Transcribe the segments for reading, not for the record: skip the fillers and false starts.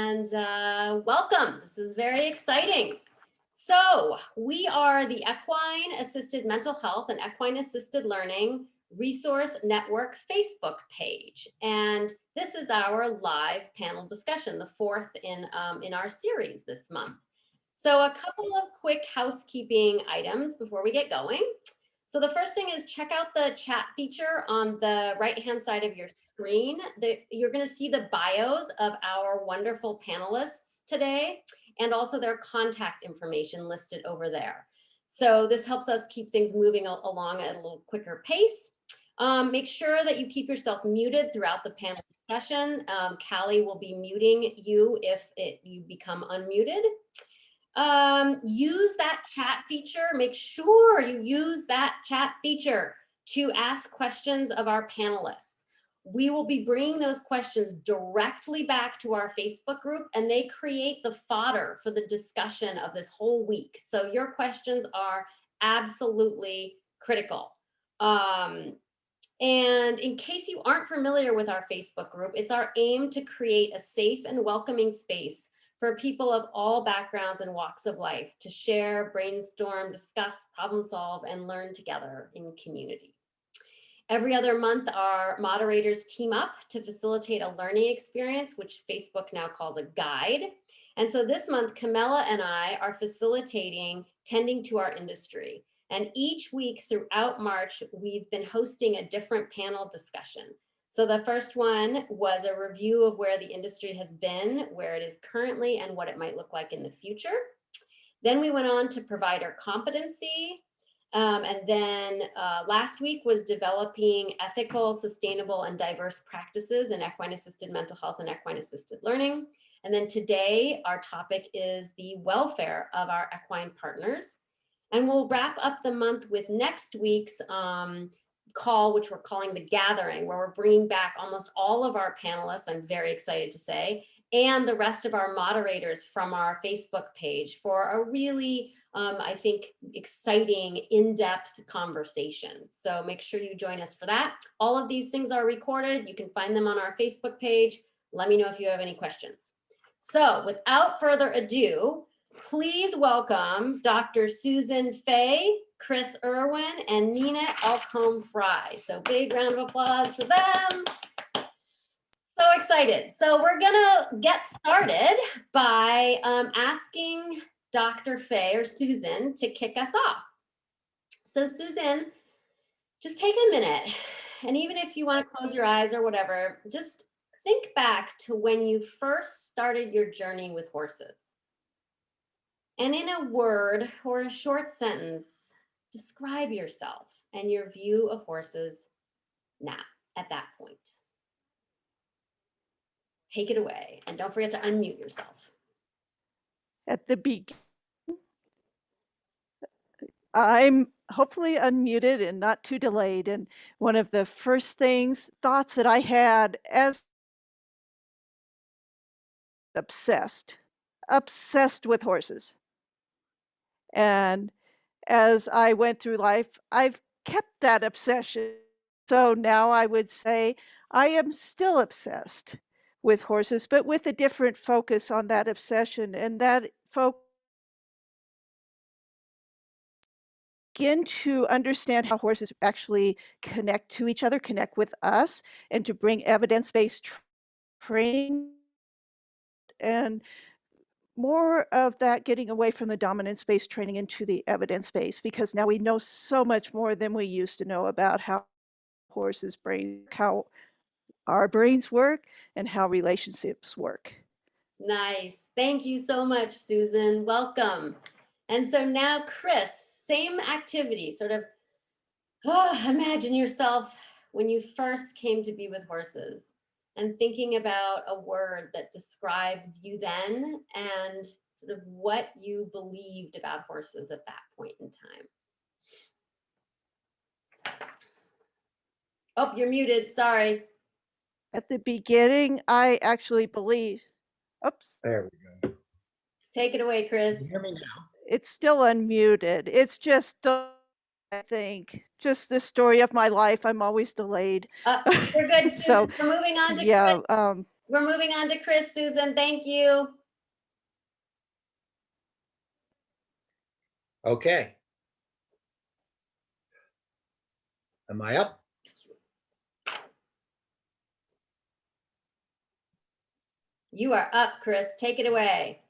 and welcome. This is very exciting. So we are the Equine Assisted Mental Health and Equine Assisted Learning Resource Network Facebook page. And this is our live panel discussion, the fourth in our series this month. So a couple of quick housekeeping items before we get going. So the first thing is check out the chat feature on the right-hand side of your screen. You're going to see the bios of our wonderful panelists today and also their contact information listed over there. So this helps us keep things moving along at a little quicker pace. Make sure that you keep yourself muted throughout the panel session. Callie will be muting you if you become unmuted. Use that chat feature. Make sure you use that chat feature to ask questions of our panelists. We will be bringing those questions directly back to our Facebook group, and they create the fodder for the discussion of this whole week. So your questions are absolutely critical. And in case you aren't familiar with our Facebook group, it's our aim to create a safe and welcoming space for people of all backgrounds and walks of life to share, brainstorm, discuss, problem solve, and learn together in community. Every other month, our moderators team up to facilitate a learning experience, which Facebook now calls a guide. And so this month, Camilla and I are facilitating Tending to Our Industry. And each week throughout March, we've been hosting a different panel discussion. So the first one was a review of where the industry has been, where it is currently, and what it might look like in the future. Then we went on to provider competency. And then last week was developing ethical, sustainable, and diverse practices in equine-assisted mental health and equine-assisted learning. And then today, our topic is the welfare of our equine partners. And we'll wrap up the month with next week's call, which we're calling the Gathering, where we're bringing back almost all of our panelists, I'm very excited to say, and the rest of our moderators from our Facebook page for a really, I think, exciting, in-depth conversation. So make sure you join us for that. All of these things are recorded. You can find them on our Facebook page. Let me know if you have any questions. So without further ado, please welcome Dr. Susan Fay, Chris Irwin, and Nina Ekholm-Fry. So big round of applause for them. So excited. So we're gonna get started by asking Dr. Fay or Susan to kick us off. So Susan, just take a minute, and even if you want to close your eyes or whatever, just think back to when you first started your journey with horses. And in a word or a short sentence, describe yourself and your view of horses now, at that point. Take it away, and don't forget to unmute yourself. At the beginning, I'm hopefully unmuted and not too delayed. And one of the first thoughts that I had as obsessed with horses. And as I went through life, I've kept that obsession. So now I would say I am still obsessed with horses, but with a different focus on that obsession. And that focus begin to understand how horses actually connect to each other, connect with us, and to bring evidence-based training and more of that getting away from the dominance-based training into the evidence-based, because now we know so much more than we used to know about how horses' brains, how our brains work, and how relationships work. Nice. Thank you so much, Susan. Welcome. And so now, Chris, same activity, sort of, imagine yourself when you first came to be with horses and thinking about a word that describes you then and sort of what you believed about horses at that point in time. Oh, you're muted. Sorry. At the beginning, I actually believed. Oops. There we go. Take it away, Chris. Can you hear me now? It's still unmuted. It's just, I think, just the story of my life. I'm always delayed. We're good. So we're moving on to yeah, Chris. We're moving on to Chris, Susan. Thank you. Okay. Am I up? You are up, Chris. Take it away.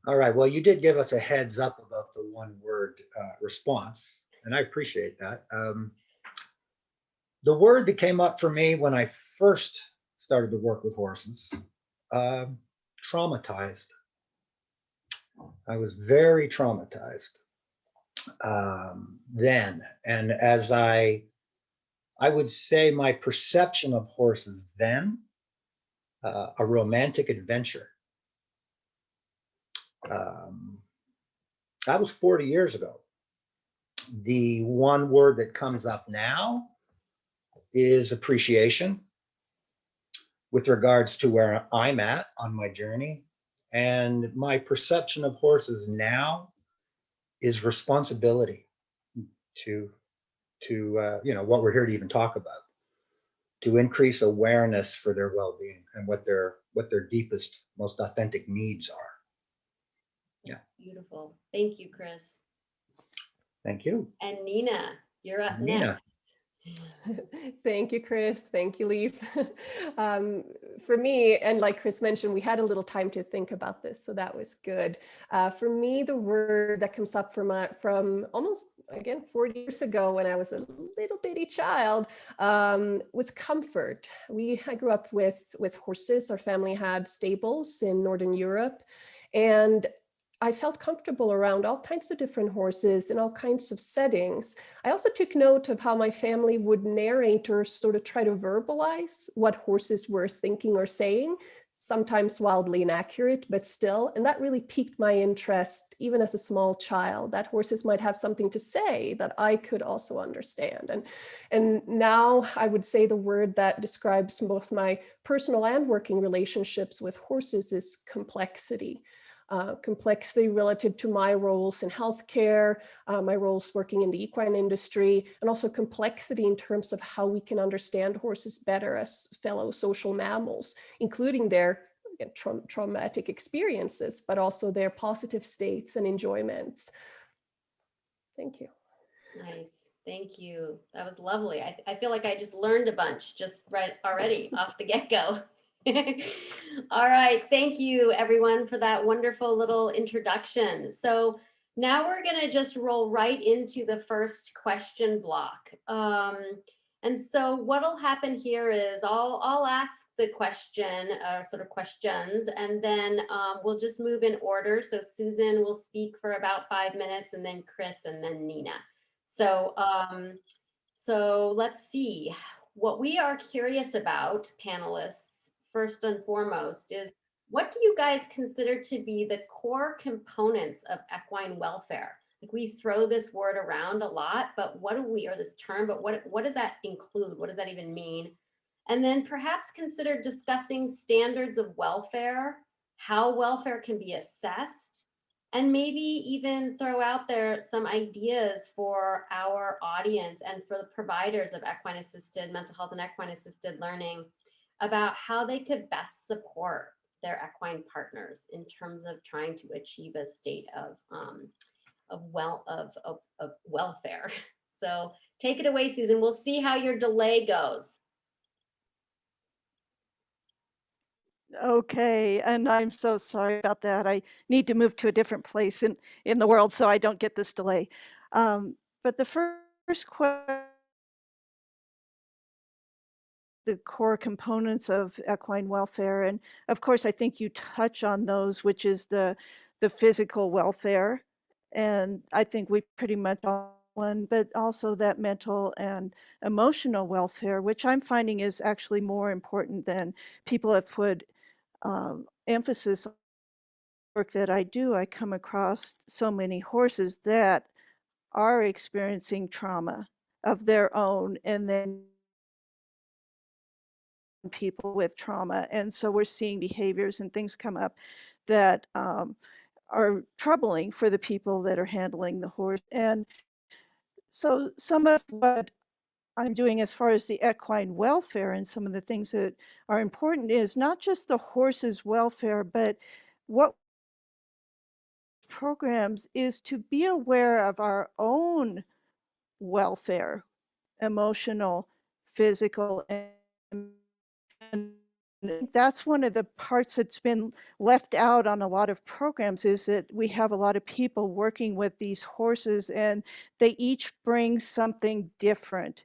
All right. Well, you did give us a heads up about the one word response, and I appreciate that. The word that came up for me when I first started to work with horses, traumatized. I was very traumatized then. And as I would say my perception of horses then, a romantic adventure. That was 40 years ago. The one word that comes up now is appreciation with regards to where I'm at on my journey. And my perception of horses now is responsibility to what we're here to even talk about, to increase awareness for their well-being and what their deepest, most authentic needs are. Yeah. Beautiful. Thank you, Chris. Thank you. And Nina, you're up Nina. next. Thank you, Chris. Thank you, Leaf. For me, and like Chris mentioned, we had a little time to think about this, so that was good. For me, the word that comes up from almost, again, 40 years ago when I was a little bitty child was comfort. I grew up with horses. Our family had stables in Northern Europe, and I felt comfortable around all kinds of different horses in all kinds of settings. I also took note of how my family would narrate or sort of try to verbalize what horses were thinking or saying, sometimes wildly inaccurate, but still. And that really piqued my interest, even as a small child, that horses might have something to say that I could also understand. And now I would say the word that describes both my personal and working relationships with horses is complexity. Complexity relative to my roles in healthcare, my roles working in the equine industry, and also complexity in terms of how we can understand horses better as fellow social mammals, including their traumatic experiences, but also their positive states and enjoyments. Thank you. Nice. Thank you. That was lovely. I feel like I just learned a bunch just right already off the get-go. All right. Thank you, everyone, for that wonderful little introduction. So now we're going to just roll right into the first question block. And so what'll happen here is I'll ask the question, sort of questions, and then we'll just move in order. So Susan will speak for about 5 minutes, and then Chris, and then Nina. So, so let's see. What we are curious about, panelists, first and foremost, is what do you guys consider to be the core components of equine welfare? Like, we throw this word around a lot, but what do we, or this term, but what does that include? What does that even mean? And then perhaps consider discussing standards of welfare, how welfare can be assessed, and maybe even throw out there some ideas for our audience and for the providers of equine assisted mental health and equine assisted learning about how they could best support their equine partners in terms of trying to achieve a state of welfare. So take it away, Susan. We'll see how your delay goes. Okay, and I'm so sorry about that. I need to move to a different place in the world so I don't get this delay. But the first question, the core components of equine welfare, and of course, I think you touch on those, which is the physical welfare, and I think we pretty much all one, but also that mental and emotional welfare, which I'm finding is actually more important than people have put emphasis on the work that I do. I come across so many horses that are experiencing trauma of their own, and then people with trauma. And so we're seeing behaviors and things come up that are troubling for the people that are handling the horse. And so some of what I'm doing as far as the equine welfare and some of the things that are important is not just the horse's welfare, but what programs is to be aware of our own welfare, emotional, physical, and that's one of the parts that's been left out on a lot of programs is that we have a lot of people working with these horses and they each bring something different,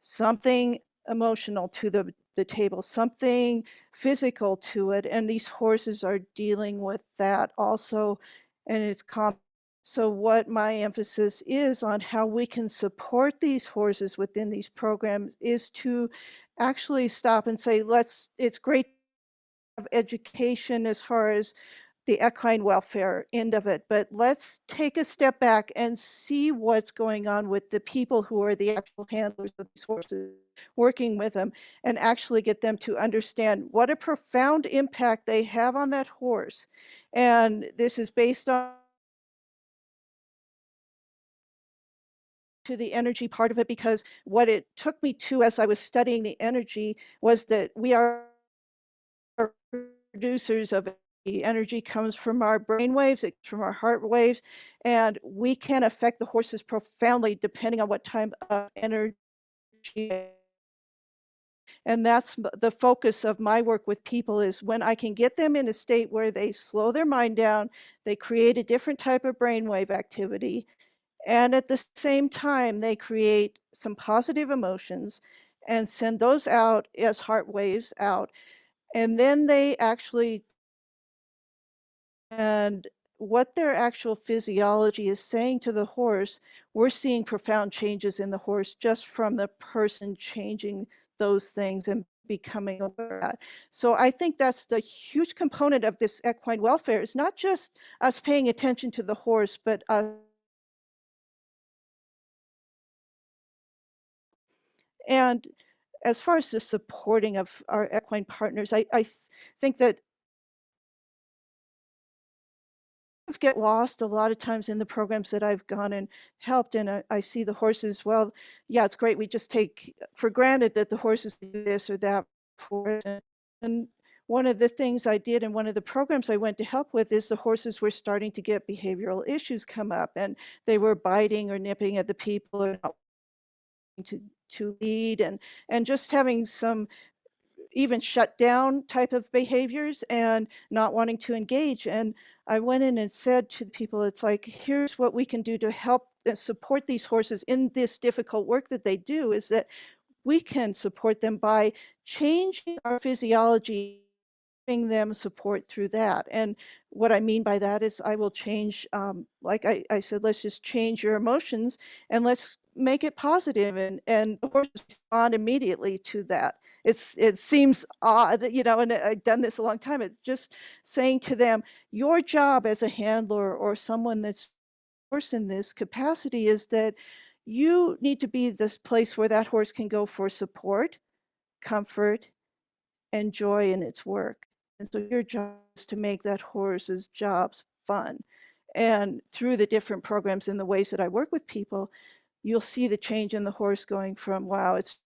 something emotional to the table, something physical to it. And these horses are dealing with that also. And it's so what my emphasis is on how we can support these horses within these programs is to actually stop and say, it's great to have education as far as the equine welfare end of it, but let's take a step back and see what's going on with the people who are the actual handlers of these horses, working with them, and actually get them to understand what a profound impact they have on that horse. And this is based on to the energy part of it, because what it took me to as I was studying the energy was that we are producers of the energy comes from our brain waves, it's from our heart waves, and we can affect the horses profoundly depending on what type of energy. And that's the focus of my work with people is when I can get them in a state where they slow their mind down, they create a different type of brainwave activity, and at the same time, they create some positive emotions and send those out as heart waves out. And then they actually, and what their actual physiology is saying to the horse, we're seeing profound changes in the horse just from the person changing those things and becoming aware of that. So I think that's the huge component of this equine welfare is not just us paying attention to the horse, but us. And as far as the supporting of our equine partners, I think that get lost a lot of times in the programs that I've gone and helped, and I see the horses, well, yeah, it's great. We just take for granted that the horses do this or that for us. And one of the things I did in one of the programs I went to help with is the horses were starting to get behavioral issues come up, and they were biting or nipping at the people or not to lead, and just having some even shut down type of behaviors and not wanting to engage. And I went in and said to the people, it's like, here's what we can do to help support these horses in this difficult work that they do is that we can support them by changing our physiology, giving them support through that. And what I mean by that is I will change, like I said, let's just change your emotions and let's make it positive, and the horses respond immediately to that. It seems odd, and I've done this a long time. It's just saying to them, your job as a handler or someone that's horse in this capacity is that you need to be this place where that horse can go for support, comfort, and joy in its work. And so your job is to make that horse's jobs fun. And through the different programs and the ways that I work with people, you'll see the change in the horse going from, wow, it's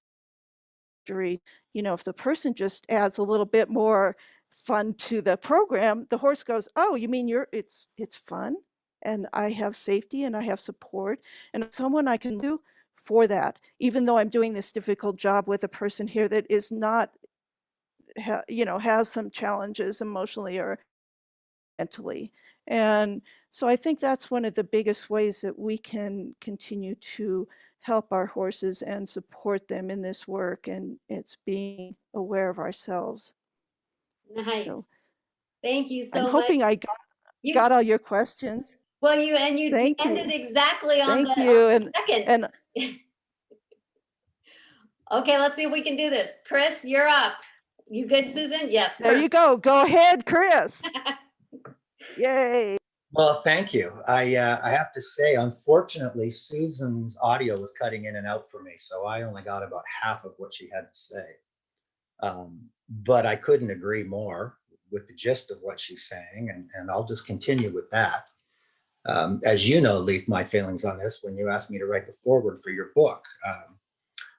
if the person just adds a little bit more fun to the program, the horse goes, oh, you mean it's fun and I have safety and I have support and someone I can do for that, even though I'm doing this difficult job with a person here that is not, has some challenges emotionally or mentally. And so I think that's one of the biggest ways that we can continue to help our horses and support them in this work, and it's being aware of ourselves. Nice. So Thank you I'm so much. hoping I You, got all your questions. well, you Thank ended you. exactly on Thank the you. second. And Okay, let's see if we can do this. Chris, you're up. You good, Susan? Yes. there you go. Go ahead, Chris. Yay. Well, thank you. I have to say, unfortunately, Susan's audio was cutting in and out for me, so I only got about half of what she had to say. But I couldn't agree more with the gist of what she's saying, and I'll just continue with that. As you know, Leith, my feelings on this when you asked me to write the foreword for your book.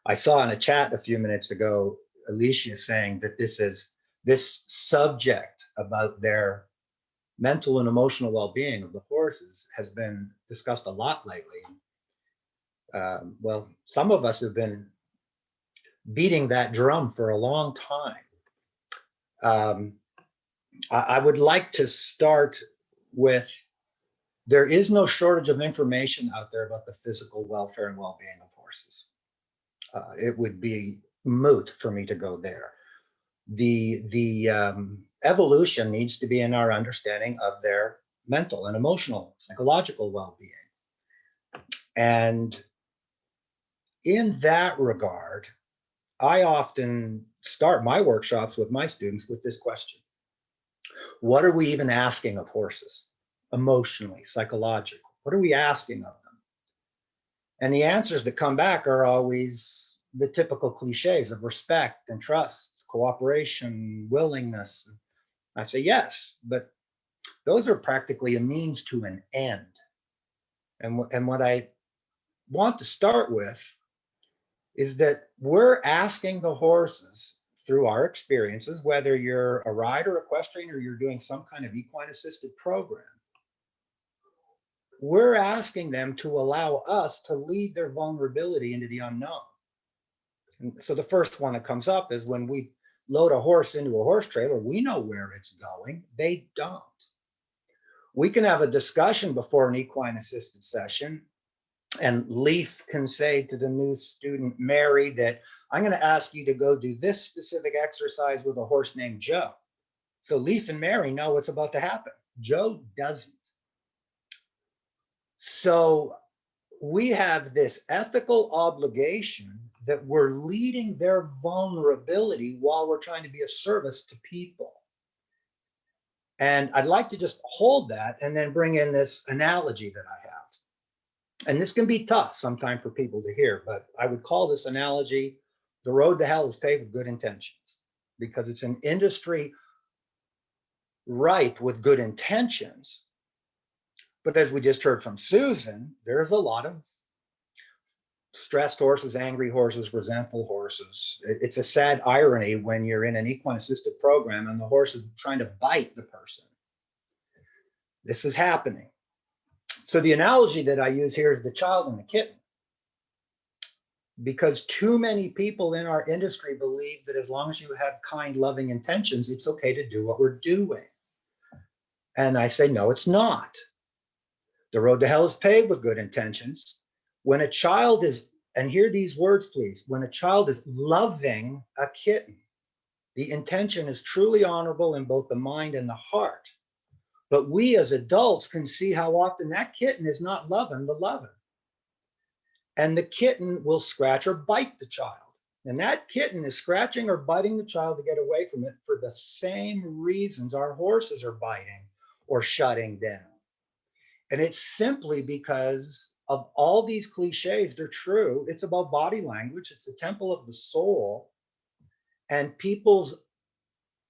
I saw in a chat a few minutes ago, Alicia saying that this subject about their mental and emotional well-being of the horses has been discussed a lot lately. Well, some of us have been beating that drum for a long time. I would like to start with, there is no shortage of information out there about the physical welfare and well-being of horses. It would be moot for me to go there. The evolution needs to be in our understanding of their mental and emotional, psychological well-being. And in that regard, I often start my workshops with my students with this question. What are we even asking of horses? Emotionally, psychologically, what are we asking of them? And the answers that come back are always the typical cliches of respect and trust, cooperation, willingness. I say yes, but those are practically a means to an end. And what I want to start with is that we're asking the horses through our experiences, whether you're a rider, equestrian, or you're doing some kind of equine assisted program, we're asking them to allow us to lead their vulnerability into the unknown. And so the first one that comes up is when we load a horse into a horse trailer, we know where it's going. They don't. We can have a discussion before an equine assisted session, and Leaf can say to the new student, Mary, that I'm going to ask you to go do this specific exercise with a horse named Joe. So Leaf and Mary know what's about to happen. Joe doesn't. So we have this ethical obligation that we're leading their vulnerability while we're trying to be of service to people. And I'd like to just hold that and then bring in this analogy that I have. And this can be tough sometimes for people to hear, but I would call this analogy, the road to hell is paved with good intentions, because it's an industry ripe with good intentions. But as we just heard from Susan, there's a lot of stressed horses, angry horses, resentful horses. It's a sad irony when you're in an equine assisted program and the horse is trying to bite the person. This is happening. So the analogy that I use here is the child and the kitten, because too many people in our industry believe that as long as you have kind, loving intentions, it's okay to do what we're doing. And I say, no, it's not. The road to hell is paved with good intentions. When a child is, and hear these words, please, when a child is loving a kitten, the intention is truly honorable in both the mind and the heart. But we as adults can see how often that kitten is not loving the loving. And the kitten will scratch or bite the child. And that kitten is scratching or biting the child to get away from it for the same reasons our horses are biting or shutting down. And it's simply because of all these cliches, they're true. It's about body language. It's the temple of the soul. And people's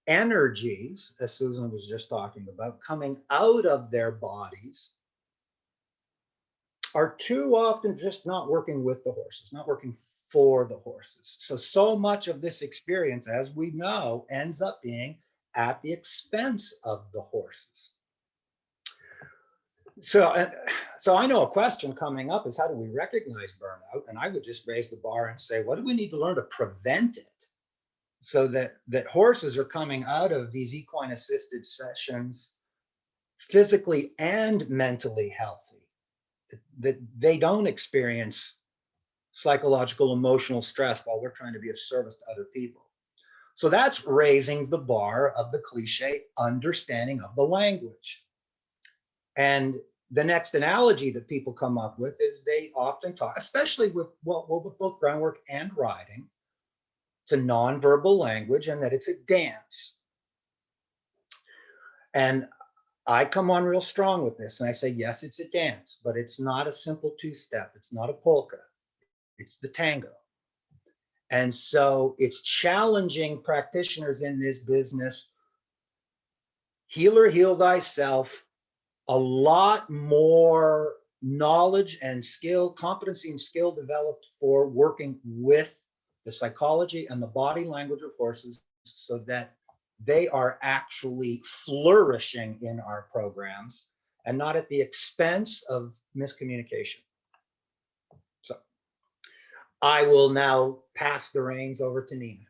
energies, as Susan was just talking about, coming out of their bodies are too often just not working with the horses, not working for the horses. So much of this experience, as we know, ends up being at the expense of the horses. So I know a question coming up is, how do we recognize burnout? And I would just raise the bar and say, what do we need to learn to prevent it, so that horses are coming out of these equine assisted sessions physically and mentally healthy, that they don't experience psychological, emotional stress while we're trying to be of service to other people. So that's raising the bar of the cliche understanding of the language. And the next analogy that people come up with is they often talk, especially with both groundwork and riding, it's a nonverbal language and that it's a dance. And I come on real strong with this and I say, yes, it's a dance, but it's not a simple two-step. It's not a polka. It's the tango. And so it's challenging practitioners in this business. Healer, heal thyself. A lot more knowledge and skill, competency and skill developed for working with the psychology and the body language of horses so that they are actually flourishing in our programs and not at the expense of miscommunication. So I will now pass the reins over to Nina.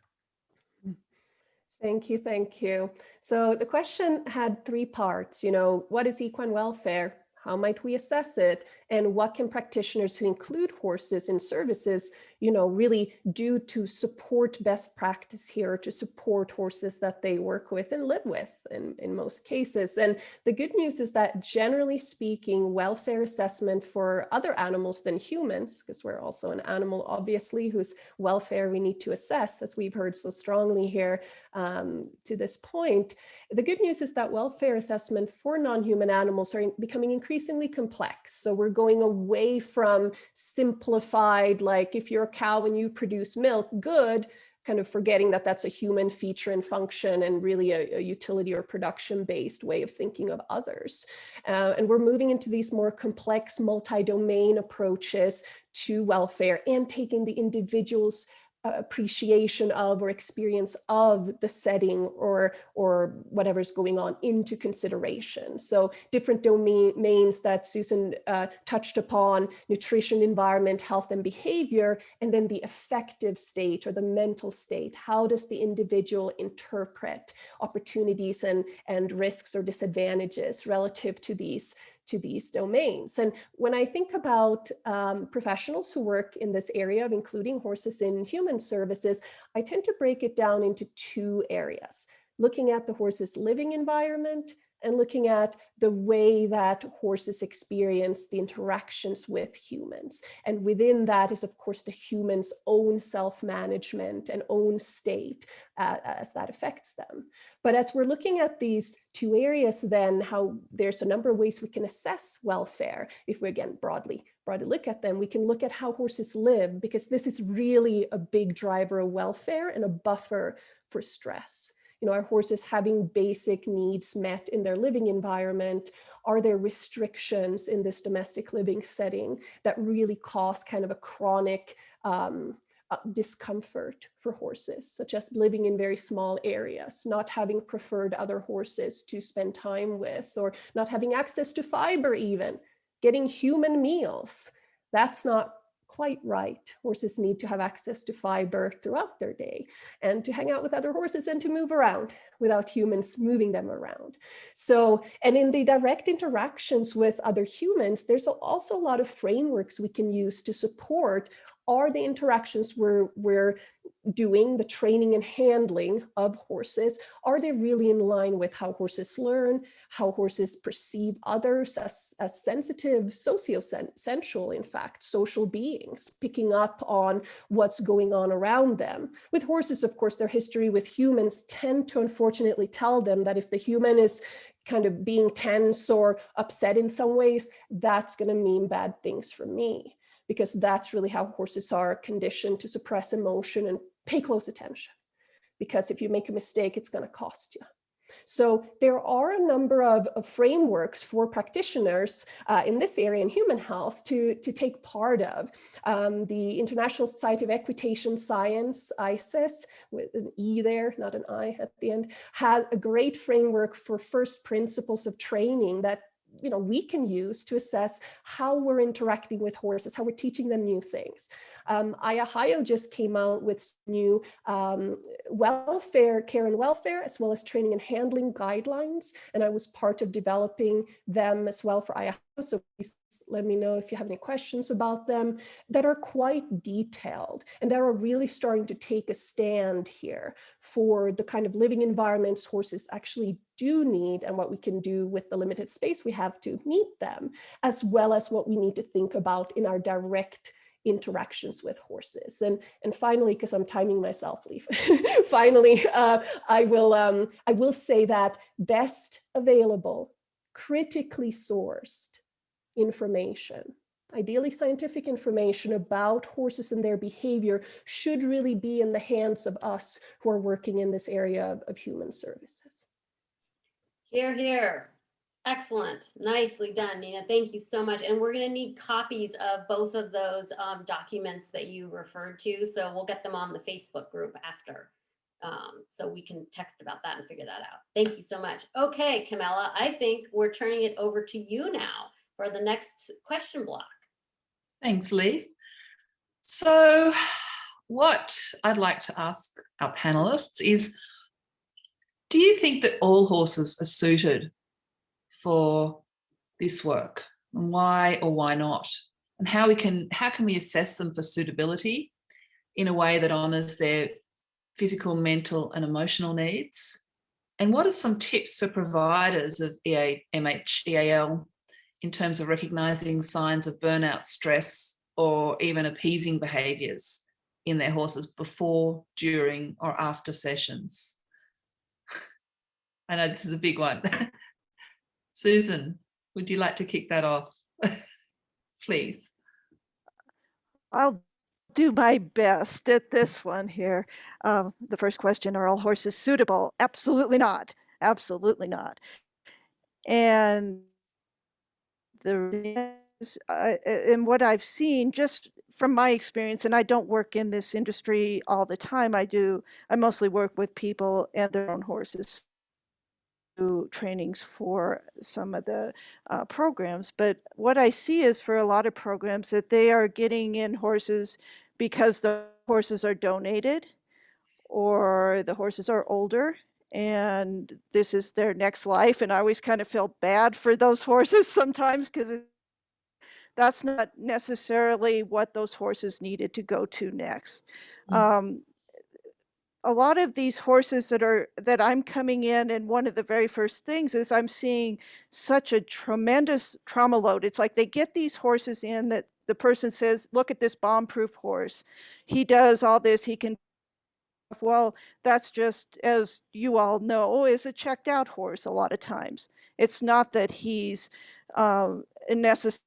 Thank you, thank you. So the question had three parts, what is equine welfare? How might we assess it? And what can practitioners who include horses in services, really do to support best practice here, to support horses that they work with and live with in most cases. And the good news is that generally speaking, welfare assessment for other animals than humans, because we're also an animal, obviously, whose welfare we need to assess, as we've heard so strongly here to this point. The good news is that welfare assessment for non-human animals are becoming increasingly complex. So we're going away from simplified, like if you're a cow and you produce milk, good, kind of forgetting that that's a human feature and function and really a utility or production-based way of thinking of others. And we're moving into these more complex multi-domain approaches to welfare and taking the individual's appreciation of or experience of the setting or whatever's going on into consideration. So different domains that Susan touched upon: nutrition, environment, health, and behavior, and then the affective state or the mental state. How does the individual interpret opportunities and risks or disadvantages relative to these domains? And when I think about professionals who work in this area of including horses in human services, I tend to break it down into two areas: looking at the horse's living environment and looking at the way that horses experience the interactions with humans. And within that is, of course, the human's own self-management and own state as that affects them. But as we're looking at these two areas, then how there's a number of ways we can assess welfare. If we, again, broadly look at them, we can look at how horses live, because this is really a big driver of welfare and a buffer for stress. Are horses having basic needs met in their living environment? Are there restrictions in this domestic living setting that really cause kind of a chronic discomfort for horses, such as living in very small areas, not having preferred other horses to spend time with, or not having access to fiber even, getting human meals? That's not quite right. Horses need to have access to fiber throughout their day and to hang out with other horses and to move around without humans moving them around. So, and in the direct interactions with other humans, there's also a lot of frameworks we can use to support. Are the interactions we're doing, the training and handling of horses, are they really in line with how horses learn, how horses perceive others as sensitive, socio-sensual, in fact, social beings, picking up on what's going on around them? With horses, of course, their history with humans tend to unfortunately tell them that if the human is kind of being tense or upset in some ways, that's going to mean bad things for me, because that's really how horses are conditioned to suppress emotion and pay close attention. Because if you make a mistake, it's going to cost you. So there are a number of frameworks for practitioners in this area in human health to take part of. The International Society of Equitation Science, ISIS, with an E there, not an I at the end, had a great framework for first principles of training that we can use to assess how we're interacting with horses, how we're teaching them new things. Ohio just came out with new welfare, care and welfare, as well as training and handling guidelines. And I was part of developing them as well for Ohio. So please let me know if you have any questions about them, that are quite detailed and that are really starting to take a stand here for the kind of living environments horses actually do need and what we can do with the limited space we have to meet them, as well as what we need to think about in our direct interactions with horses. And finally, because I'm timing myself, Leaf, finally, I will say that best available, critically sourced information, ideally scientific information about horses and their behavior, should really be in the hands of us who are working in this area of human services. Hear, hear. Excellent. Nicely done, Nina. Thank you so much. And we're going to need copies of both of those documents that you referred to. So we'll get them on the Facebook group after. So we can text about that and figure that out. Thank you so much. Okay, Camilla, I think we're turning it over to you now for the next question block. Thanks, Lee. So what I'd like to ask our panelists is, do you think that all horses are suited for this work, and why or why not? And how can we assess them for suitability in a way that honors their physical, mental, and emotional needs? And what are some tips for providers of EAMH EAL in terms of recognizing signs of burnout, stress, or even appeasing behaviors in their horses before, during, or after sessions? I know this is a big one. Susan, would you like to kick that off? Please. I'll do my best at this one here. The first question, are all horses suitable? Absolutely not. Absolutely not. And and what I've seen just from my experience, and I don't work in this industry all the time. I mostly work with people and their own horses, do trainings for some of the programs. But what I see is for a lot of programs that they are getting in horses because the horses are donated or the horses are older and this is their next life. And I always kind of feel bad for those horses sometimes because that's not necessarily what those horses needed to go to next. A lot of these horses that I'm coming in, and one of the very first things is I'm seeing such a tremendous trauma load. It's like they get these horses in that the person says, look at this bomb-proof horse. He does all this, he can. Well, that's just, as you all know, is a checked out horse a lot of times. It's not that he's necessarily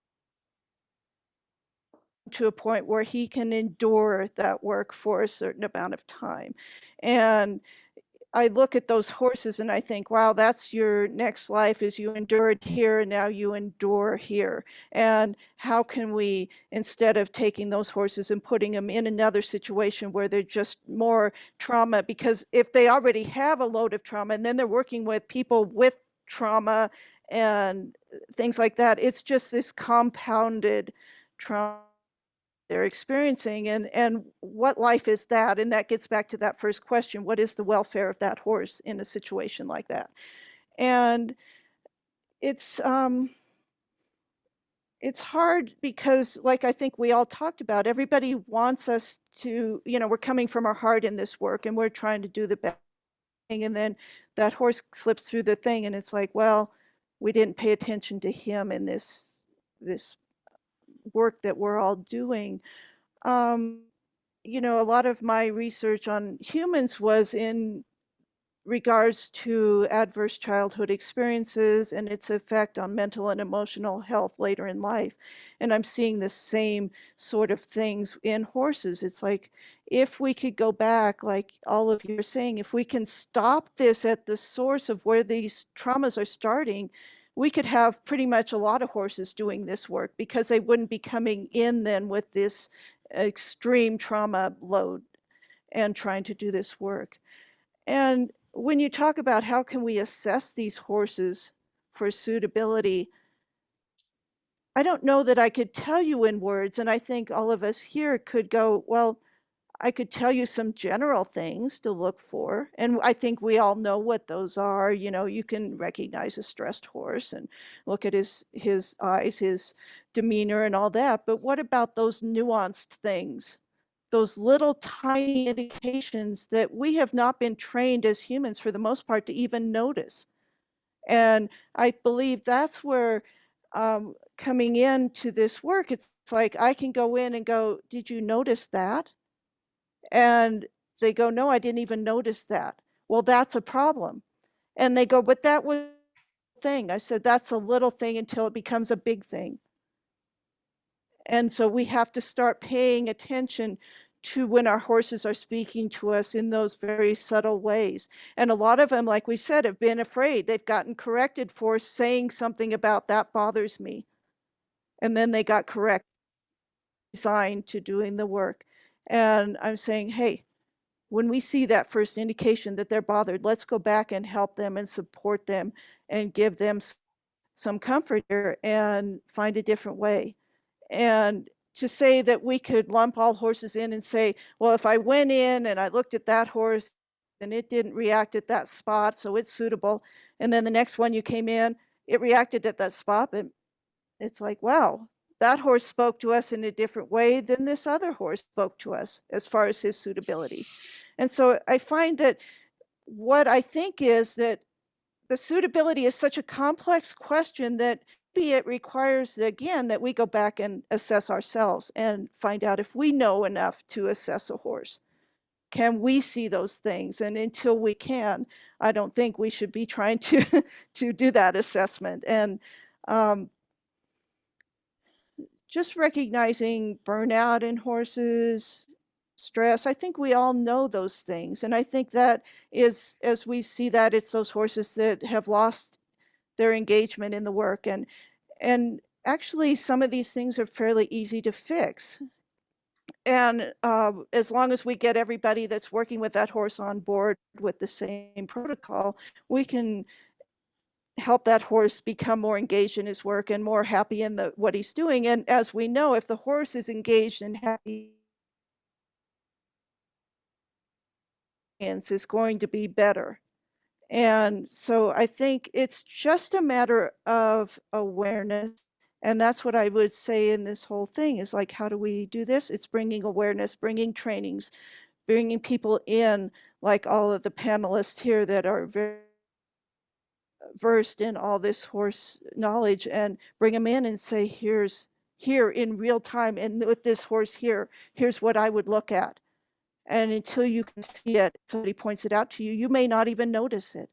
to a point where he can endure that work for a certain amount of time. And I look at those horses and I think, wow, that's your next life, is you endured here and now you endure here. And how can we, instead of taking those horses and putting them in another situation where they're just more trauma, because if they already have a load of trauma and then they're working with people with trauma and things like that, it's just this compounded trauma they're experiencing, and what life is that? And that gets back to that first question, what is the welfare of that horse in a situation like that? And it's hard because, like I think we all talked about, everybody wants us to, we're coming from our heart in this work and we're trying to do the best thing, and then that horse slips through the thing and it's like, well, we didn't pay attention to him in this work that we're all doing. A lot of my research on humans was in regards to adverse childhood experiences and its effect on mental and emotional health later in life. And I'm seeing the same sort of things in horses. It's like, if we could go back, like all of you are saying, if we can stop this at the source of where these traumas are starting, we could have pretty much a lot of horses doing this work because they wouldn't be coming in then with this extreme trauma load and trying to do this work. And when you talk about how can we assess these horses for suitability, I don't know that I could tell you in words, and I think all of us here could go, well, I could tell you some general things to look for, and I think we all know what those are. You can recognize a stressed horse and look at his eyes, his demeanor and all that, but what about those nuanced things? Those little tiny indications that we have not been trained as humans for the most part to even notice. And I believe that's where coming into this work, it's like I can go in and go, did you notice that? And they go, no, I didn't even notice that. Well, that's a problem. And they go, but that was a thing. I said, that's a little thing until it becomes a big thing. And so we have to start paying attention to when our horses are speaking to us in those very subtle ways. And a lot of them, like we said, have been afraid. They've gotten corrected for saying something about that bothers me. And then they got correct, resigned to doing the work. And I'm saying, hey, when we see that first indication that they're bothered, let's go back and help them and support them and give them some comfort here and find a different way. And to say that we could lump all horses in and say, well, if I went in and I looked at that horse and it didn't react at that spot, so it's suitable. And then the next one you came in, it reacted at that spot, but it's like, wow, that horse spoke to us in a different way than this other horse spoke to us as far as his suitability. And so I find that what I think is that the suitability is such a complex question that maybe it requires, again, that we go back and assess ourselves and find out if we know enough to assess a horse. Can we see those things? And until we can, I don't think we should be trying to to do that assessment. And just recognizing burnout in horses, stress, I think we all know those things. And I think that is, as we see that, it's those horses that have lost their engagement in the work. And actually, some of these things are fairly easy to fix. And as long as we get everybody that's working with that horse on board with the same protocol, we can help that horse become more engaged in his work and more happy in what he's doing. And as we know, if the horse is engaged and happy, is going to be better. And so I think it's just a matter of awareness. And that's what I would say in this whole thing is like, how do we do this? It's bringing awareness, bringing trainings, bringing people in, like all of the panelists here that are very versed in all this horse knowledge, and bring them in and say, here in real time, and with this horse here, here's what I would look at. And until you can see it, somebody points it out to you, you may not even notice it.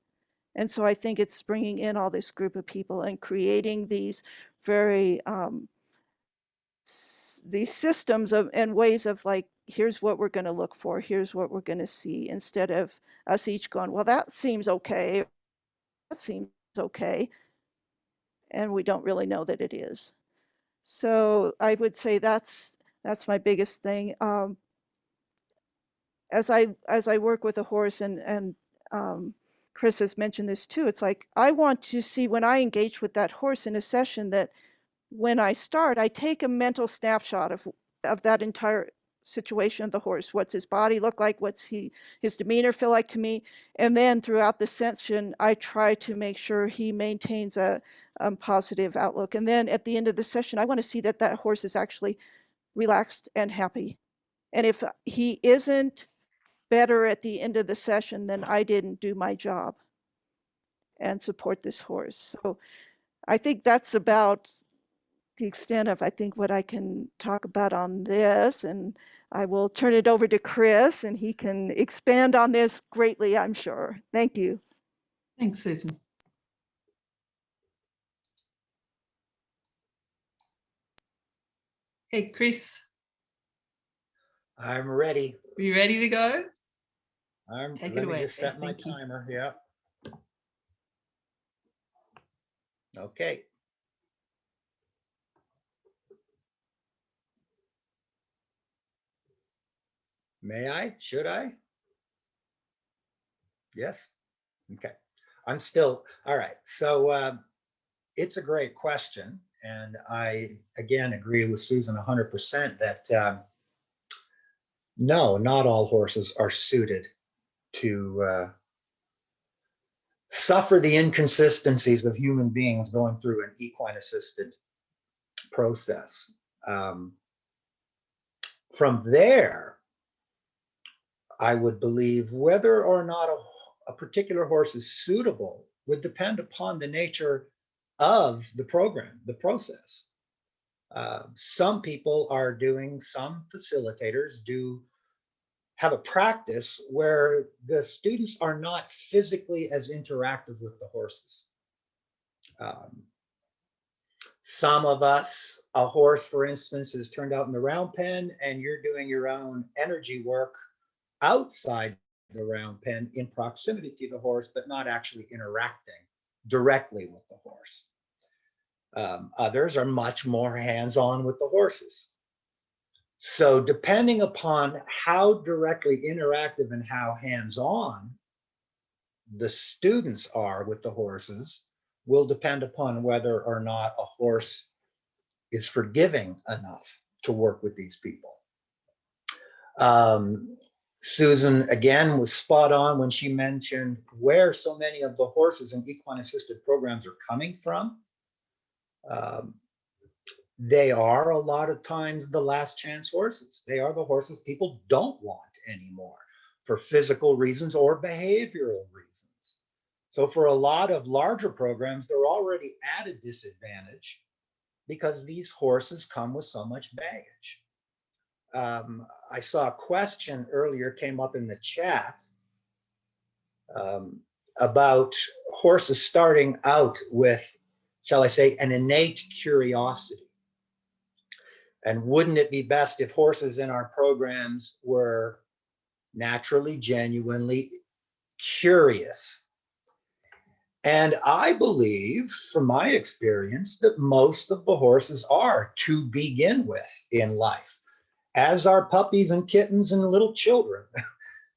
And so I think it's bringing in all this group of people and creating these very these systems of and ways of like, here's what we're going to look for, here's what we're going to see, instead of us each going, well, that seems okay, that seems okay, and we don't really know that it is. So I would say that's my biggest thing. As I work with a horse, and Chris has mentioned this too, it's like I want to see when I engage with that horse in a session that when I start, I take a mental snapshot of that entire situation of the horse. What's his body look like? What's his demeanor feel like to me? And then throughout the session, I try to make sure he maintains a positive outlook. And then at the end of the session, I want to see that that horse is actually relaxed and happy. And if he isn't better at the end of the session, then I didn't do my job and support this horse. So I think that's about the extent of, I think, what I can talk about on this. And I will turn it over to Chris, and he can expand on this greatly, I'm sure. Thank you. Thanks, Susan. Okay, Chris, I'm ready. are you ready to go? Take it Let me away. just set my Thank you. timer. Yeah. Okay. May I? Should I? Yes. Okay. I'm still, all right. So it's a great question. And I, again, agree with Susan 100% that no, not all horses are suited to suffer the inconsistencies of human beings going through an equine assisted process. From there, I would believe whether or not a particular horse is suitable would depend upon the nature of the program, the process. Some people are doing, some facilitators do have a practice where the students are not physically as interactive with the horses. Some of us, a horse, for instance, is turned out in the round pen and you're doing your own energy work outside the round pen in proximity to the horse, but not actually interacting directly with the horse. Others are much more hands-on with the horses. So depending upon how directly interactive and how hands-on the students are with the horses will depend upon whether or not a horse is forgiving enough to work with these people. Susan, again, was spot on when she mentioned where so many of the horses in equine assisted programs are coming from. They are a lot of times the last chance horses. They are the horses people don't want anymore for physical reasons or behavioral reasons. So for a lot of larger programs, they're already at a disadvantage because these horses come with so much baggage. I saw a question earlier came up in the chat about horses starting out with, shall I say, an innate curiosity. And wouldn't it be best if horses in our programs were naturally, genuinely curious? And I believe, from my experience, that most of the horses are to begin with in life, as are puppies and kittens and little children,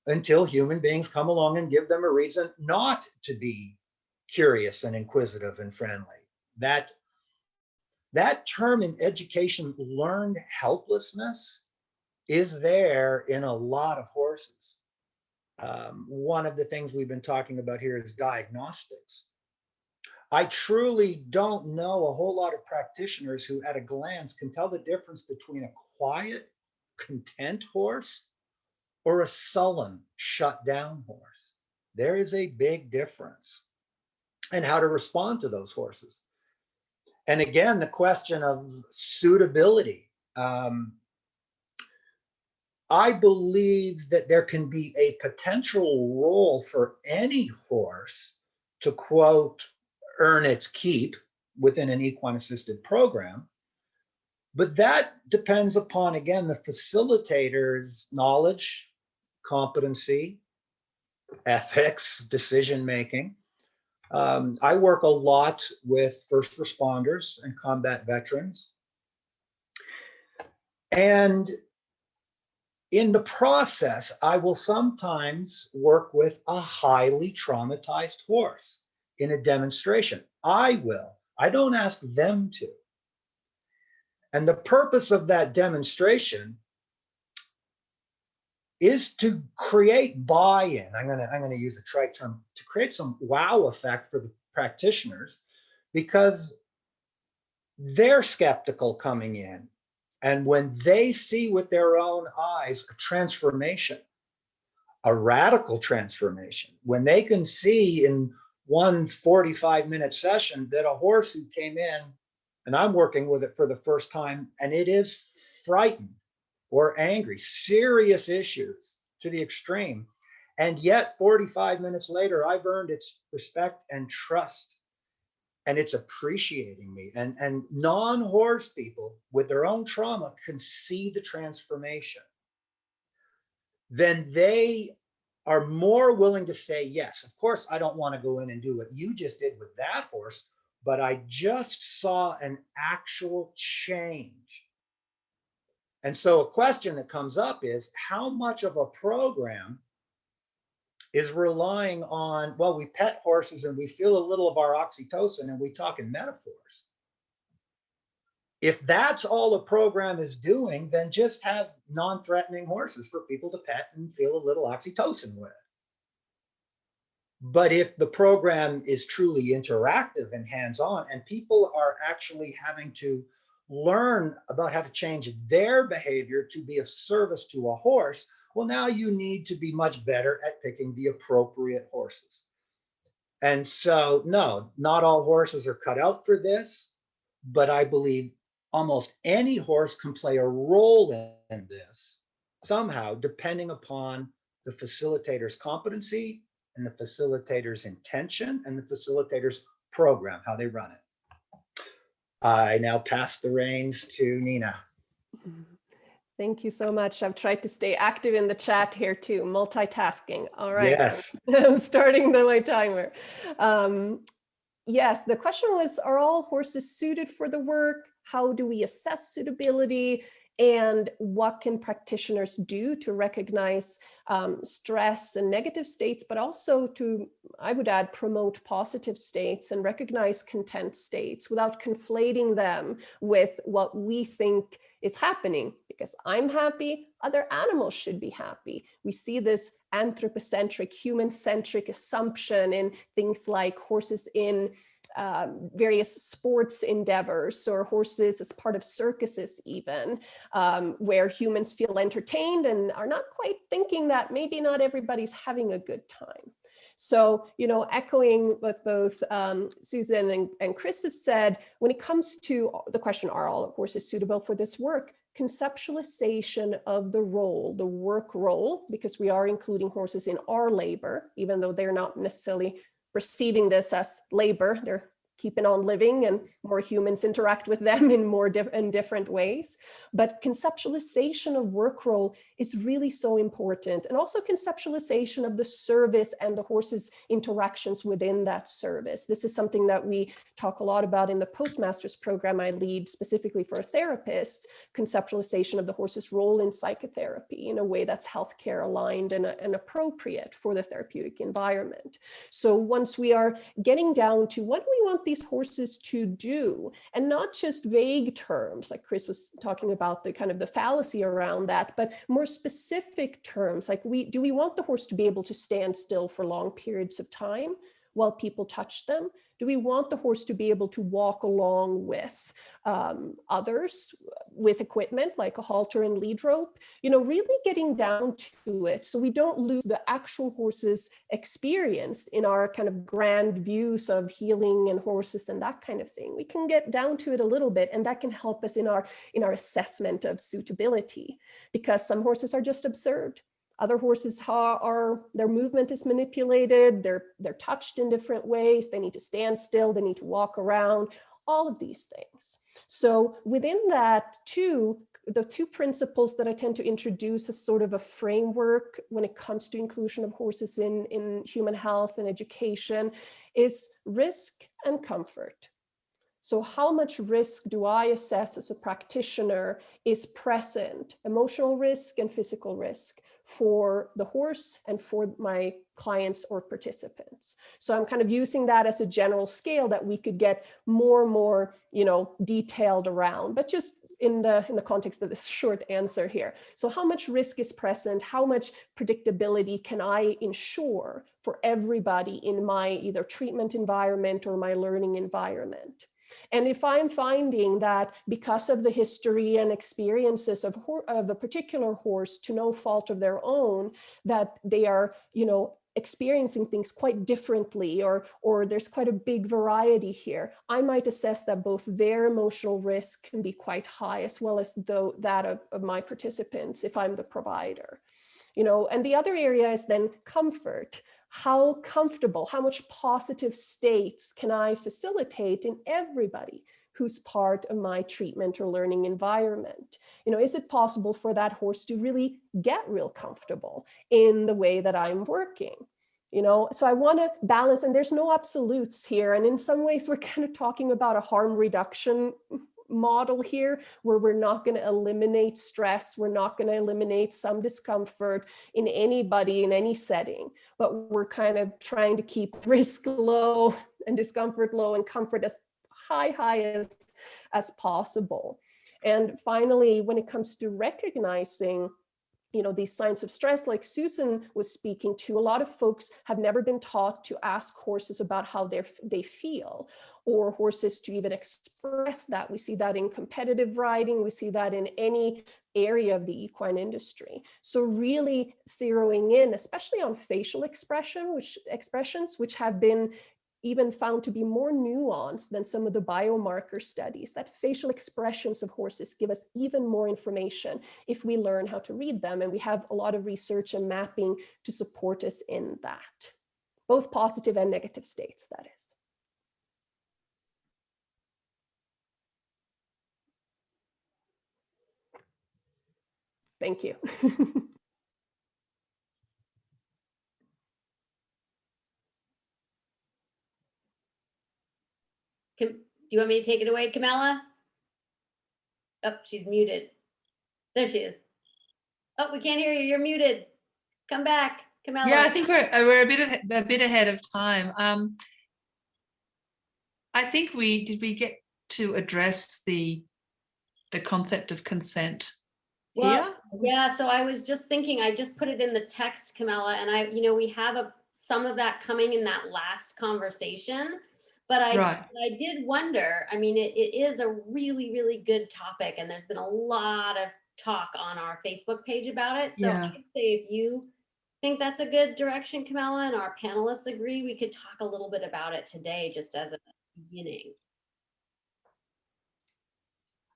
until human beings come along and give them a reason not to be curious and inquisitive and friendly. That term in education, learned helplessness, is there in a lot of horses. One of the things we've been talking about here is diagnostics. I truly don't know a whole lot of practitioners who at a glance can tell the difference between a quiet, content horse or a sullen, shut down horse. There is a big difference in how to respond to those horses. And again, the question of suitability. I believe that there can be a potential role for any horse to, quote, earn its keep within an equine assisted program. But that depends upon, again, the facilitator's knowledge, competency, ethics, decision making. I work a lot with first responders and combat veterans. And in the process, I will sometimes work with a highly traumatized horse in a demonstration. I will. I don't ask them to. And the purpose of that demonstration is to create buy-in. I'm gonna use a trite term, to create some wow effect for the practitioners, because they're skeptical coming in. And when they see with their own eyes a transformation, a radical transformation, when they can see in one 45-minute session that a horse who came in, and I'm working with it for the first time, and it is frightened or angry, serious issues to the extreme, and yet 45 minutes later, I've earned its respect and trust, and it's appreciating me. And non-horse people with their own trauma can see the transformation. Then they are more willing to say, yes, of course, I don't want to go in and do what you just did with that horse, but I just saw an actual change. And so a question that comes up is, how much of a program is relying on, well, we pet horses and we feel a little of our oxytocin and we talk in metaphors. If that's all the program is doing, then just have non-threatening horses for people to pet and feel a little oxytocin with. But if the program is truly interactive and hands-on, and people are actually having to learn about how to change their behavior to be of service to a horse, well, now you need to be much better at picking the appropriate horses. And so, no, not all horses are cut out for this, but I believe almost any horse can play a role in this somehow, depending upon the facilitator's competency and the facilitator's intention and the facilitator's program, how they run it. I now pass the reins to Nina. Thank you so much. I've tried to stay active in the chat here too, multitasking. All right, Yes. I'm starting my timer. Yes, the question was, are all horses suited for the work? How do we assess suitability? And what can practitioners do to recognize stress and negative states, but also to, I would add, promote positive states and recognize content states without conflating them with what we think is happening? Because I'm happy, other animals should be happy. We see this anthropocentric, human-centric assumption in things like horses in various sports endeavors, or horses as part of circuses even, where humans feel entertained and are not quite thinking that maybe not everybody's having a good time. So, echoing what both Susan and Chris have said, when it comes to the question, are all horses suitable for this work? Conceptualization of the role, the work role, because we are including horses in our labor, even though they're not necessarily perceiving this as labor, they're keeping on living and more humans interact with them in different ways. But conceptualization of work role is really so important. And also conceptualization of the service and the horse's interactions within that service. This is something that we talk a lot about in the postmaster's program I lead specifically for therapists, conceptualization of the horse's role in psychotherapy in a way that's healthcare aligned and appropriate for the therapeutic environment. So once we are getting down to what do we want these horses to do, and not just vague terms like Chris was talking about, the kind of the fallacy around that, but more specific terms like do we want the horse to be able to stand still for long periods of time while people touch them? Do we want the horse to be able to walk along with others with equipment like a halter and lead rope? Really getting down to it so we don't lose the actual horse's experience in our kind of grand views of healing and horses and that kind of thing. We can get down to it a little bit, and that can help us in our assessment of suitability, because some horses are just observed. Other horses their movement is manipulated, they're touched in different ways, they need to stand still, they need to walk around, all of these things. So within that too, the two principles that I tend to introduce as sort of a framework when it comes to inclusion of horses in human health and education is risk and comfort. So how much risk do I assess as a practitioner is present, emotional risk and physical risk, for the horse and for my clients or participants? So I'm kind of using that as a general scale that we could get more, detailed around, but just in the context of this short answer here. So how much risk is present? How much predictability can I ensure for everybody in my either treatment environment or my learning environment? And if I'm finding that because of the history and experiences of a particular horse, to no fault of their own, that they are, experiencing things quite differently, or there's quite a big variety here, I might assess that both their emotional risk can be quite high, as well as that of my participants if I'm the provider. And the other area is then comfort. How comfortable, how much positive states can I facilitate in everybody who's part of my treatment or learning environment? Is it possible for that horse to really get real comfortable in the way that I'm working? So I want to balance, and there's no absolutes here. And in some ways, we're kind of talking about a harm reduction model here, where we're not going to eliminate stress, we're not going to eliminate some discomfort in anybody in any setting, but we're kind of trying to keep risk low and discomfort low and comfort as high as possible. And finally, when it comes to recognizing these signs of stress, like Susan was speaking to, a lot of folks have never been taught to ask horses about how they feel, or horses to even express that. We see that in competitive riding, we see that in any area of the equine industry. So really zeroing in, especially on facial expressions, which have been even found to be more nuanced than some of the biomarker studies, that facial expressions of horses give us even more information if we learn how to read them. And we have a lot of research and mapping to support us in that, both positive and negative states, that is. Thank you. Do you want me to take it away, Camilla? Oh, she's muted. There she is. Oh, we can't hear you. You're muted. Come back, Camilla. Yeah, I think we're a bit ahead of time. I think did we get to address the concept of consent Well, here? yeah, so I was just thinking, I just put it in the text, Camilla, and we have some of that coming in that last conversation. But Right. I did wonder, I mean, it is a really, really good topic, and there's been a lot of talk on our Facebook page about it. So Yeah. I would say if you think that's a good direction, Camilla, and our panelists agree, we could talk a little bit about it today, just as a beginning.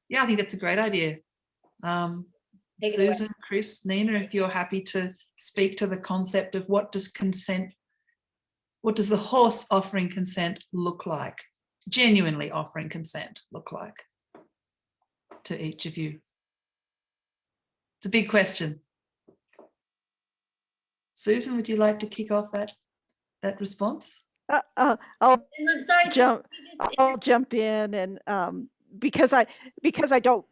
Yeah, I think that's a great idea. Take it away. Susan, Chris, Nina, if you're happy to speak to the concept of what does the horse offering consent look like? Genuinely offering consent look like to each of you? It's a big question. Susan, would you like to kick off that response? I'll And I'm sorry, Susan, I'll jump in, and because I don't.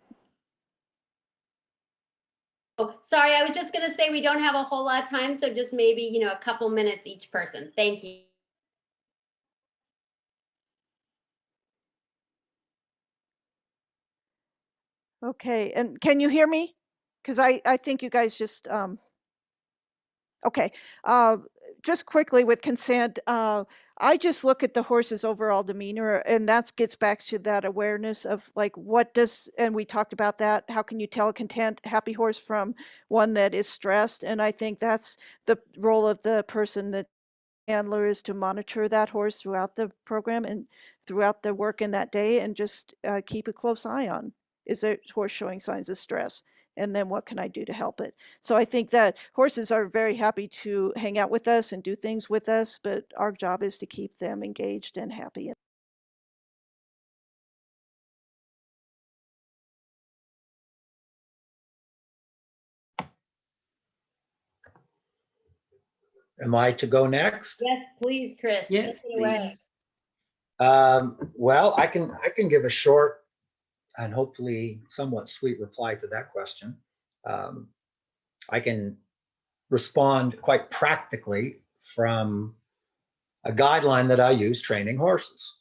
Oh, sorry, I was just going to say we don't have a whole lot of time, so just maybe, a couple minutes each person. Thank you. Okay, and can you hear me? Because I think you guys just okay. Just quickly with consent, I just look at the horse's overall demeanor, and that gets back to that awareness of like and we talked about that. How can you tell a content, happy horse from one that is stressed? And I think that's the role of the person that handler is to monitor that horse throughout the program and throughout the work in that day, and just keep a close eye on, is the horse showing signs of stress? And then what can I do to help it? So I think that horses are very happy to hang out with us and do things with us, but our job is to keep them engaged and happy. Am I to go next? Yes, please, Chris. Yes, Take it away. please. Well, I can give a short and hopefully somewhat sweet reply to that question. I can respond quite practically from a guideline that I use training horses.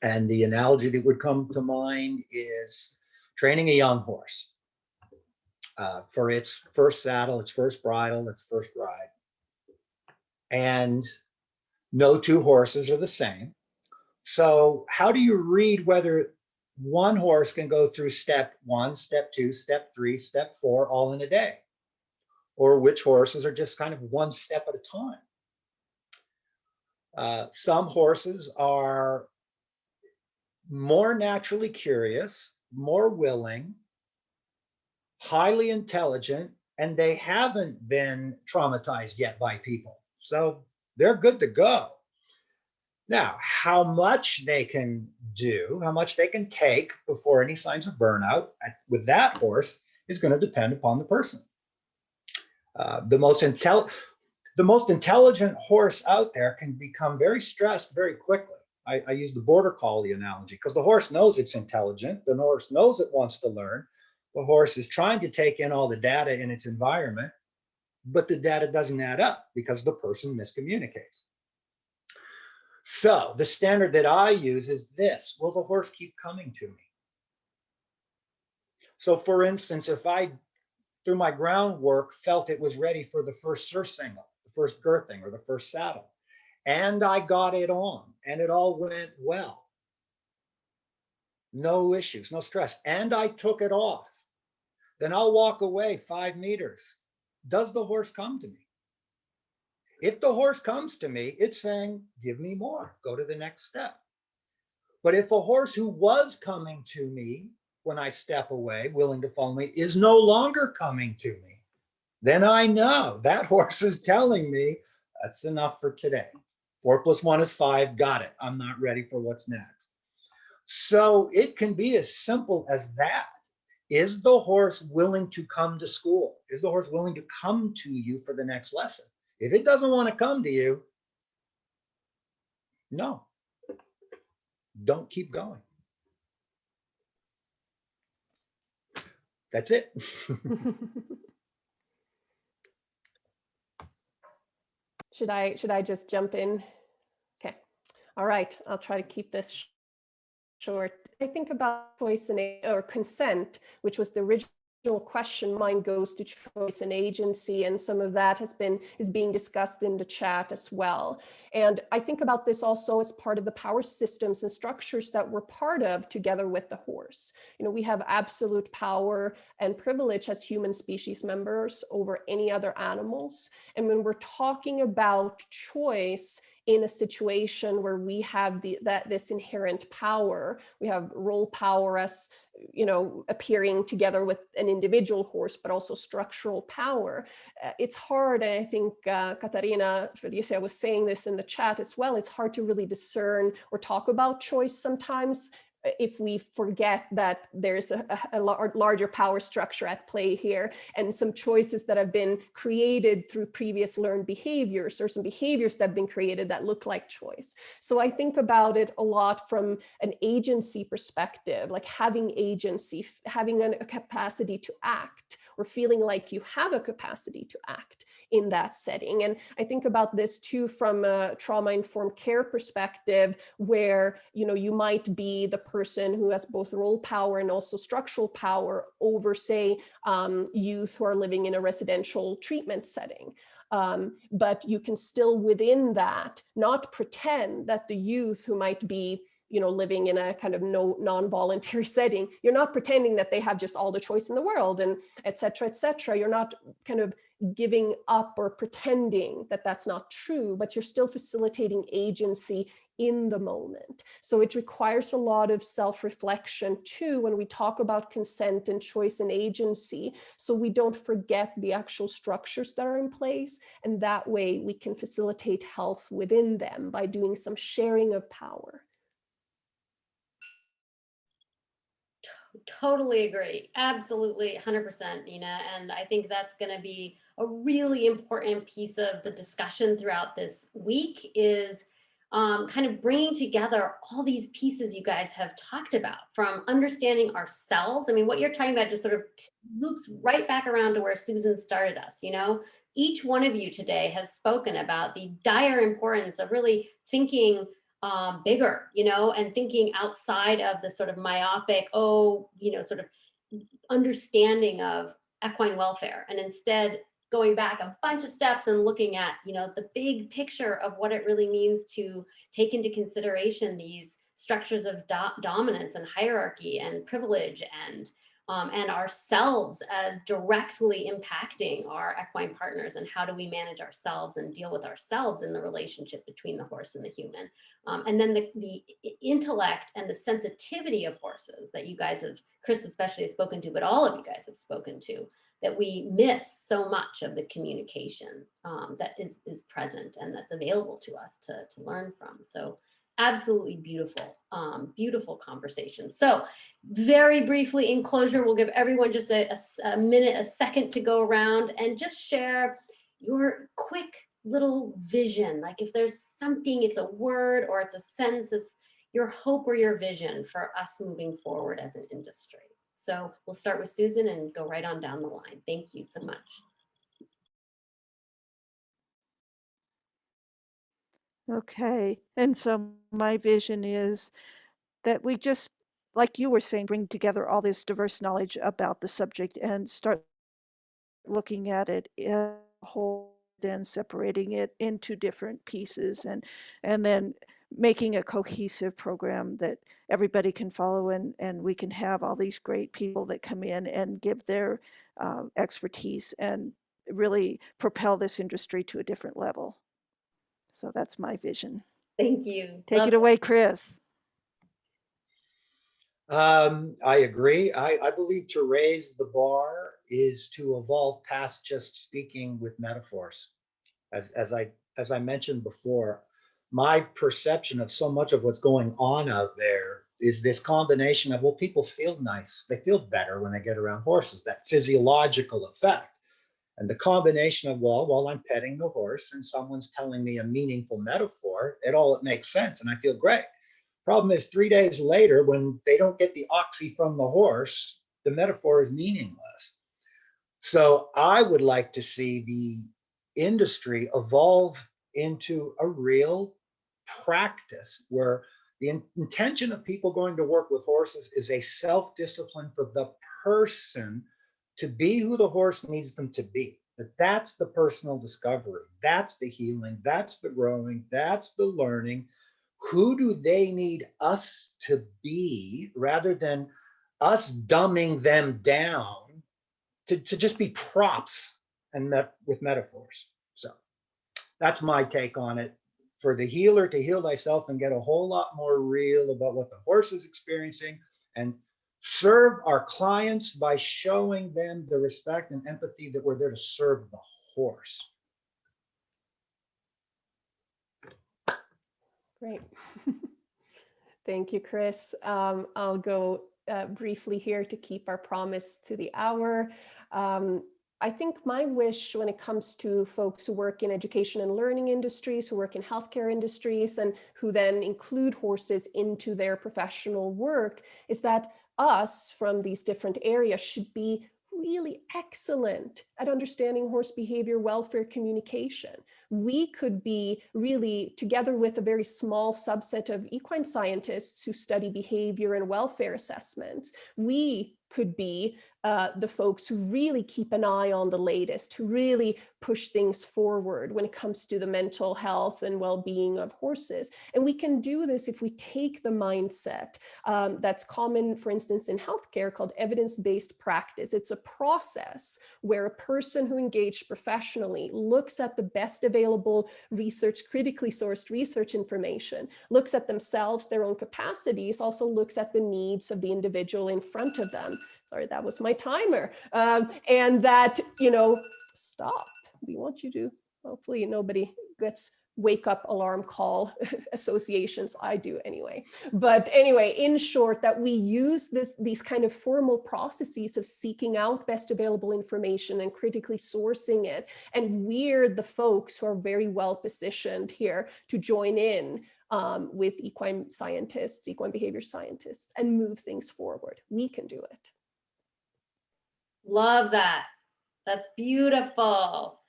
And the analogy that would come to mind is training a young horse for its first saddle, its first bridle, its first ride. And no two horses are the same. So how do you read whether one horse can go through step 1, step 2, step 3, step 4, all in a day? Or which horses are just kind of one step at a time? Some horses are more naturally curious, more willing, highly intelligent, and they haven't been traumatized yet by people. So they're good to go. Now, how much they can do, how much they can take before any signs of burnout with that horse is going to depend upon the person. The most intelligent horse out there can become very stressed very quickly. I use the border collie analogy because the horse knows it's intelligent. The horse knows it wants to learn. The horse is trying to take in all the data in its environment, but the data doesn't add up because the person miscommunicates. So the standard that I use is this: will the horse keep coming to me? So for instance, if I, through my groundwork, felt it was ready for the first surcingle, the first girthing, or the first saddle, and I got it on, and it all went well, no issues, no stress, and I took it off, then I'll walk away 5 meters. Does the horse come to me? If the horse comes to me, it's saying, give me more, go to the next step. But if a horse who was coming to me when I step away, willing to follow me, is no longer coming to me, then I know that horse is telling me that's enough for today. 4 + 1 is 5, got it. I'm not ready for what's next. So it can be as simple as that. Is the horse willing to come to school? Is the horse willing to come to you for the next lesson? If it doesn't want to come to you, no, don't keep going. That's it. Should I just jump in? Okay. All right. I'll try to keep this short. I think about choice or consent, which was the original question. Mine goes to choice and agency, and some of that is being discussed in the chat as well. And I think about this also as part of the power systems and structures that we're part of together with the horse. You know, we have absolute power and privilege as human species members over any other animals. And when we're talking about choice in a situation where we have this inherent power, we have role power as, you know, appearing together with an individual horse, but also structural power. It's hard, and I think Katarina Felicia was saying this in the chat as well, it's hard to really discern or talk about choice sometimes if we forget that there's a larger power structure at play here, and some choices that have been created through previous learned behaviors, or some behaviors that have been created that look like choice. So I think about it a lot from an agency perspective, like having agency, having a capacity to act, or feeling like you have a capacity to act in that setting. And I think about this too from a trauma-informed care perspective, where, you know, you might be the person who has both role power and also structural power over, say, youth who are living in a residential treatment setting. But you can still within that not pretend that the youth who might be, you know, living in a kind of non-voluntary setting, you're not pretending that they have just all the choice in the world, and et cetera, et cetera. You're not kind of giving up or pretending that that's not true, but you're still facilitating agency in the moment. So it requires a lot of self-reflection too when we talk about consent and choice and agency, so we don't forget the actual structures that are in place, and that way we can facilitate health within them by doing some sharing of power. Totally agree. Absolutely, 100%, Nina. And I think that's going to be a really important piece of the discussion throughout this week, is kind of bringing together all these pieces you guys have talked about, from understanding ourselves. I mean, what you're talking about just sort of loops right back around to where Susan started us. You know, each one of you today has spoken about the dire importance of really thinking bigger, you know, and thinking outside of the sort of myopic, you know, sort of understanding of equine welfare, and instead going back a bunch of steps and looking at, you know, the big picture of what it really means to take into consideration these structures of dominance and hierarchy and privilege, and ourselves as directly impacting our equine partners, and how do we manage ourselves and deal with ourselves in the relationship between the horse and the human. And then the intellect and the sensitivity of horses that you guys have, Chris especially, has spoken to, but all of you guys have spoken to, that we miss so much of the communication that is present and that's available to us to learn from. So absolutely beautiful, beautiful conversation. So very briefly in closure, we'll give everyone just a minute, a second to go around and just share your quick little vision. Like if there's something, it's a word or it's a sentence, it's your hope or your vision for us moving forward as an industry. So we'll start with Susan and go right on down the line. Thank you so much. Okay. And so my vision is that we just, like you were saying, bring together all this diverse knowledge about the subject and start looking at it as a whole, then separating it into different pieces, and then making a cohesive program that everybody can follow, and we can have all these great people that come in and give their expertise and really propel this industry to a different level. So that's my vision. Thank you. Take Love it away, Chris. I agree. I believe to raise the bar is to evolve past just speaking with metaphors. As I mentioned before, my perception of so much of what's going on out there is this combination of, well, people feel nice. They feel better when they get around horses, that physiological effect. And the combination of, well, while I'm petting the horse and someone's telling me a meaningful metaphor, it makes sense and I feel great. Problem is 3 days later, when they don't get the oxy from the horse, the metaphor is meaningless. So I would like to see the industry evolve into a real practice where the intention of people going to work with horses is a self-discipline for the person to be who the horse needs them to be. That's the personal discovery. That's the healing. That's the growing. That's the learning. Who do they need us to be rather than us dumbing them down to just be props and with metaphors? So that's my take on it. For the healer to heal thyself and get a whole lot more real about what the horse is experiencing, and serve our clients by showing them the respect and empathy that we're there to serve the horse. Great. Thank you, Chris. I'll go briefly here to keep our promise to the hour. I think my wish when it comes to folks who work in education and learning industries, who work in healthcare industries, and who then include horses into their professional work is that us from these different areas should be really excellent at understanding horse behavior, welfare, communication. We could be really, together with a very small subset of equine scientists who study behavior and welfare assessments, we could be the folks who really keep an eye on the latest, who really push things forward when it comes to the mental health and well-being of horses. And we can do this if we take the mindset that's common, for instance, in healthcare called evidence-based practice. It's a process where a person who engaged professionally looks at the best available research, critically sourced research information, looks at themselves, their own capacities, also looks at the needs of the individual in front of them. Sorry, that was my timer. And that, stop. We want you to, hopefully nobody gets wake up alarm call associations. I do anyway. But anyway, in short, that we use these kind of formal processes of seeking out best available information and critically sourcing it. And we're the folks who are very well positioned here to join in with equine scientists, equine behavior scientists, and move things forward. We can do it. Love that. That's beautiful.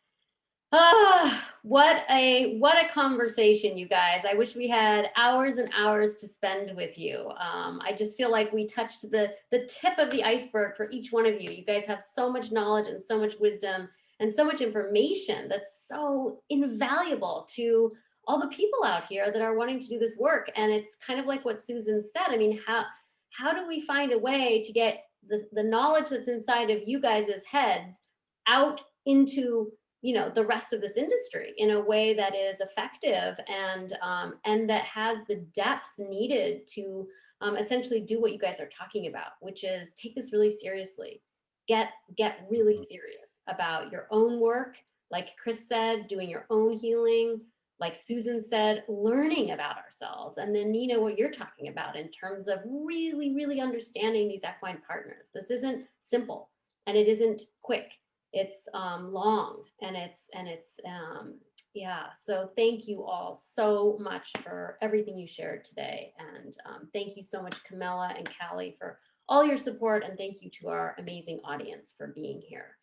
Ah, what a conversation, you guys. I wish we had hours and hours to spend with you. I just feel like we touched the tip of the iceberg for each one of you. You guys have so much knowledge and so much wisdom and so much information that's so invaluable to all the people out here that are wanting to do this work. And it's kind of like what Susan said. I mean, how do we find a way to get the knowledge that's inside of you guys' heads out into the rest of this industry in a way that is effective and that has the depth needed to essentially do what you guys are talking about, which is take this really seriously, get really serious about your own work, like Chris said, doing your own healing, like Susan said, learning about ourselves, and then Nina, what you're talking about in terms of really understanding these equine partners. This isn't simple and it isn't quick. It's long and it's yeah. So thank you all so much for everything you shared today, and thank you so much, Camilla and Callie, for all your support, and thank you to our amazing audience for being here.